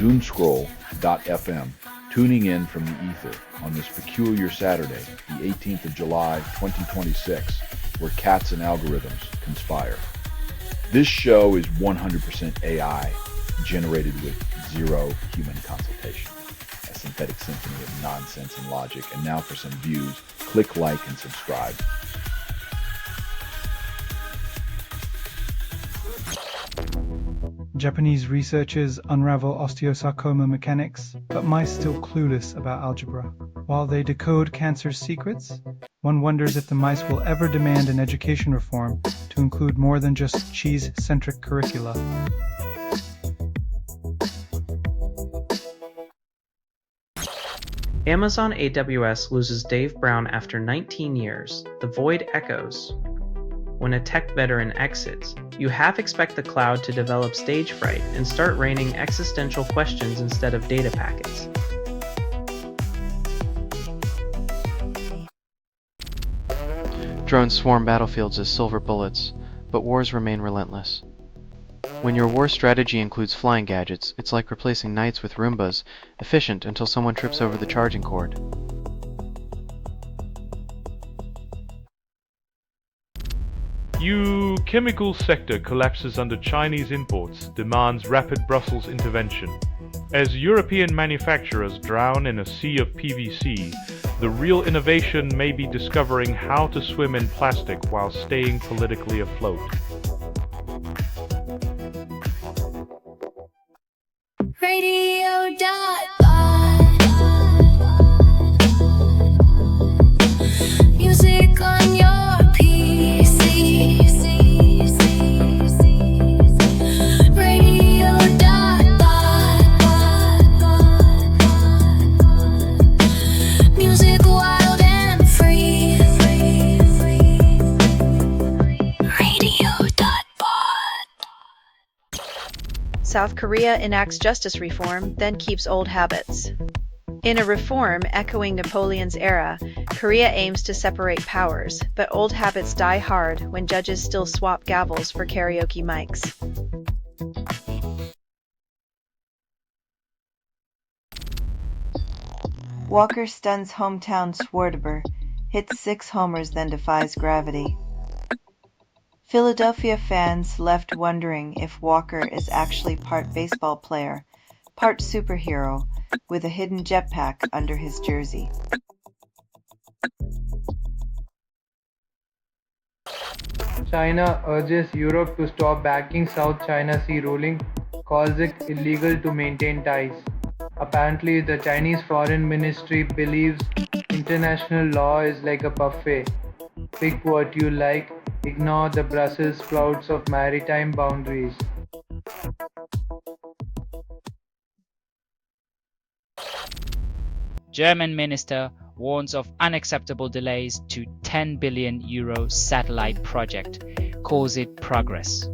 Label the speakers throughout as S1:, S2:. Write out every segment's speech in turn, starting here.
S1: Doomscroll.fm, tuning in from the ether on this peculiar Saturday, the 18th of July, 2026, where cats and algorithms conspire. This show is 100% AI, generated with zero human consultation. A synthetic symphony of nonsense and logic. And now for some views, click like and subscribe.
S2: Japanese researchers unravel osteosarcoma mechanics, but mice still clueless about algebra. While they decode cancer's secrets, one wonders if the mice will ever demand an education reform to include more than just cheese-centric curricula.
S3: Amazon AWS loses Dave Brown after 19 years. The void echoes. When a tech veteran exits, you half expect the cloud to develop stage fright and start raining existential questions instead of data packets.
S4: Drones swarm battlefields as silver bullets, but wars remain relentless. When your war strategy includes flying gadgets, it's like replacing knights with Roombas, efficient until someone trips over the charging cord.
S5: Chemical sector collapses under Chinese imports, demands rapid Brussels intervention. As European manufacturers drown in a sea of PVC, the real innovation may be discovering how to swim in plastic while staying politically afloat.
S6: Music on your PC. Music wild and free.
S7: South Korea enacts justice reform, then keeps old habits. In a reform echoing Napoleon's era, Korea aims to separate powers, but old habits die hard when judges still swap gavels for karaoke mics.
S8: Walker stuns hometown Swartber, hits 6 homers then defies gravity. Philadelphia fans left wondering if Walker is actually part baseball player, part superhero, with a hidden jetpack under his jersey.
S9: China urges Europe to stop backing South China Sea ruling, calls it illegal to maintain ties. Apparently, the Chinese Foreign Ministry believes international law is like a buffet. Pick what you like, ignore the Brussels sprouts of maritime boundaries.
S10: German minister warns of unacceptable delays to €10 billion satellite project, calls it progress.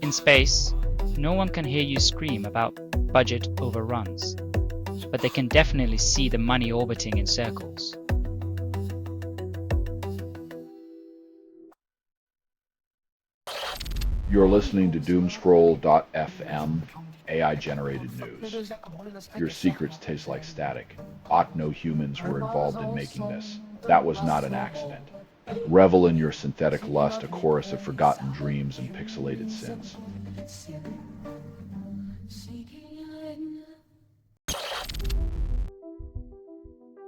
S10: In space, no one can hear you scream about budget overruns, but they can definitely see the money orbiting in circles.
S1: You're listening to Doomscroll.fm, AI-generated news. Your secrets taste like static. Ought no humans were involved in making this. That was not an accident. Revel in your synthetic lust, a chorus of forgotten dreams and pixelated sins.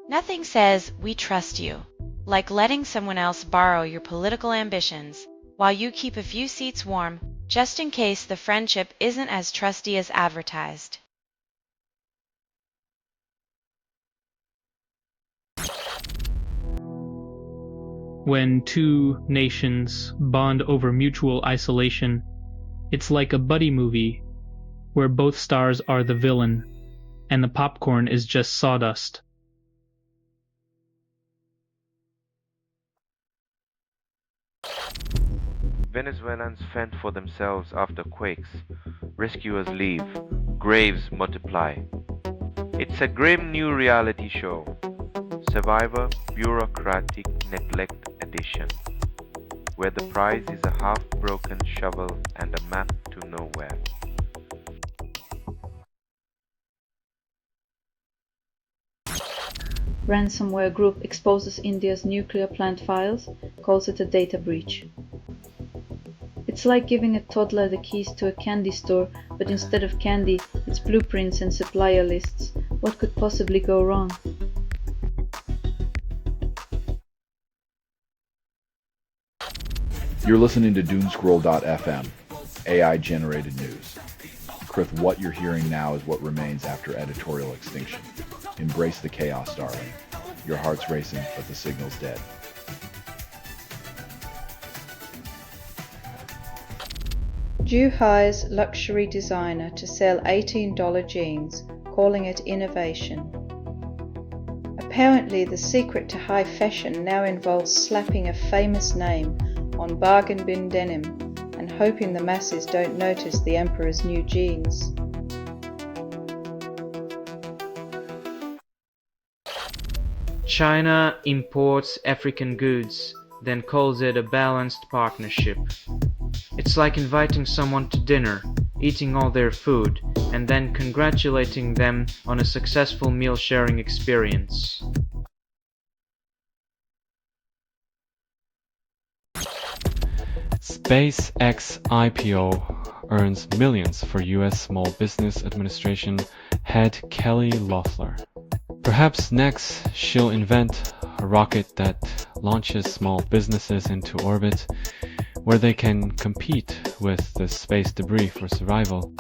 S11: Nothing says we trust you like letting someone else borrow your political ambitions while you keep a few seats warm just in case the friendship isn't as trusty as advertised.
S12: When two nations bond over mutual isolation, it's like a buddy movie where both stars are the villain and the popcorn is just sawdust.
S13: Venezuelans fend for themselves after quakes. Rescuers leave. Graves multiply. It's a grim new reality show. Survivor Bureaucratic Neglect Edition, where the prize is a half-broken shovel and a map to nowhere.
S14: Ransomware group exposes India's nuclear plant files, calls it a data breach. It's like giving a toddler the keys to a candy store, but instead of candy, it's blueprints and supplier lists. What could possibly go wrong?
S1: You're listening to Doomscroll.fm, AI-generated news. Krith, what you're hearing now is what remains after editorial extinction. Embrace the chaos, darling. Your heart's racing, but the signal's dead.
S14: Jew hires luxury designer to sell $18 jeans, calling it innovation. Apparently, the secret to high fashion now involves slapping a famous name on bargain bin denim and hoping the masses don't notice the emperor's new jeans.
S3: China imports African goods, then calls it a balanced partnership. It's like inviting someone to dinner, eating all their food, and then congratulating them on a successful meal-sharing experience.
S15: SpaceX IPO earns millions for U.S. Small Business Administration head Kelly Loeffler. Perhaps next she'll invent a rocket that launches small businesses into orbit where they can compete with the space debris for survival.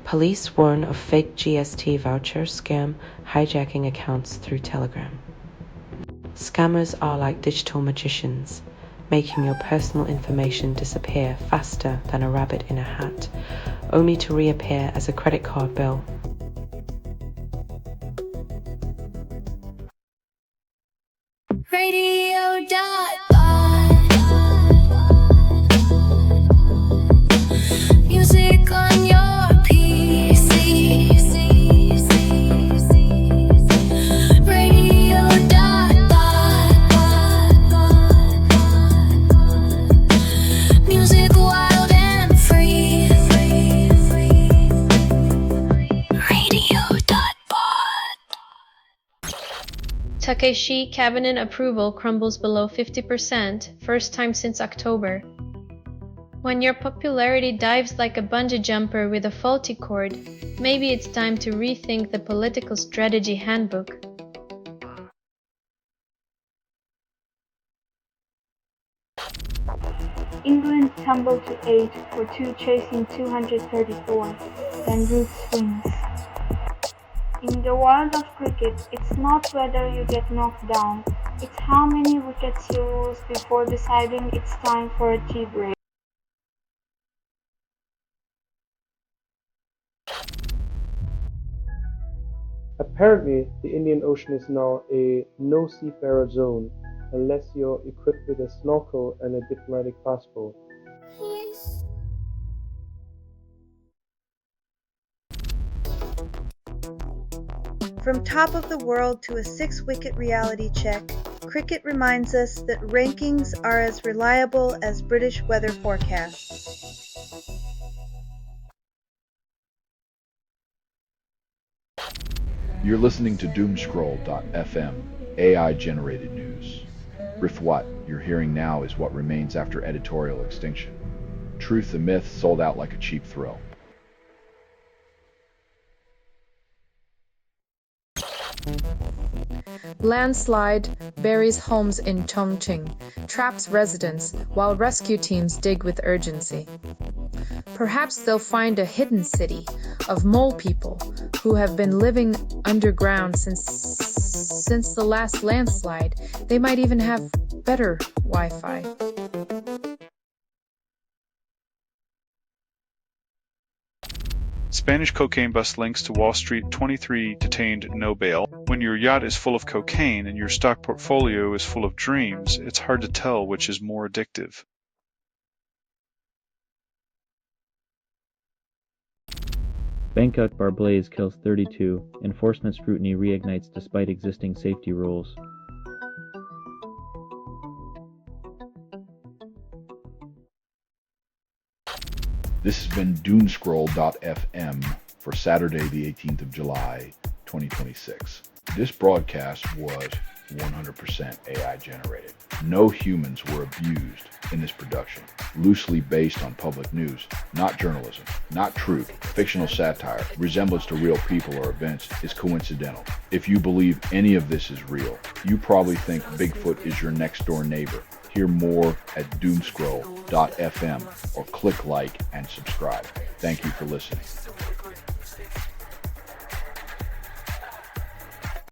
S16: Police warn of fake GST voucher scam hijacking accounts through Telegram. Scammers are like digital magicians, making your personal information disappear faster than a rabbit in a hat, only to reappear as a credit card bill.
S6: Music on your PC. Radio. Music wild and free.
S17: Takeshi cabinet approval crumbles below 50%, first time since October. When your popularity dives like a bungee jumper with a faulty cord, maybe it's time to rethink the political strategy handbook.
S18: England tumbled to 8 for 2 chasing 234, then Ruth swings. In the world of cricket, it's not whether you get knocked down, it's how many wickets you lose before deciding it's time for a tea break.
S9: Apparently, the Indian Ocean is now a no-seafarer zone unless you're equipped with a snorkel and a diplomatic passport.
S7: From top of the world to a 6-wicket reality check, cricket reminds us that rankings are as reliable as British weather forecasts.
S1: You're listening to Doomscroll.fm, AI-generated news. Riff what you're hearing now is what remains after editorial extinction. Truth and myth sold out like a cheap thrill.
S19: Landslide buries homes in Chongqing, traps residents while rescue teams dig with urgency. Perhaps they'll find a hidden city of mole people who have been living underground since the last landslide. They might even have better Wi-Fi.
S20: Spanish cocaine bust links to Wall Street, 23 detained, no bail. When your yacht is full of cocaine and your stock portfolio is full of dreams, it's hard to tell which is more addictive.
S21: Bangkok bar blaze kills 32. Enforcement scrutiny reignites despite existing safety rules.
S1: This has been Doomscroll.fm for Saturday, the 18th of July, 2026. This broadcast was 100% AI generated. No humans were abused in this production. Loosely based on public news, not journalism, not truth, fictional satire, resemblance to real people or events is coincidental. If you believe any of this is real, you probably think Bigfoot is your next door neighbor. Hear more at doomscroll.fm or click like and subscribe. Thank you for listening.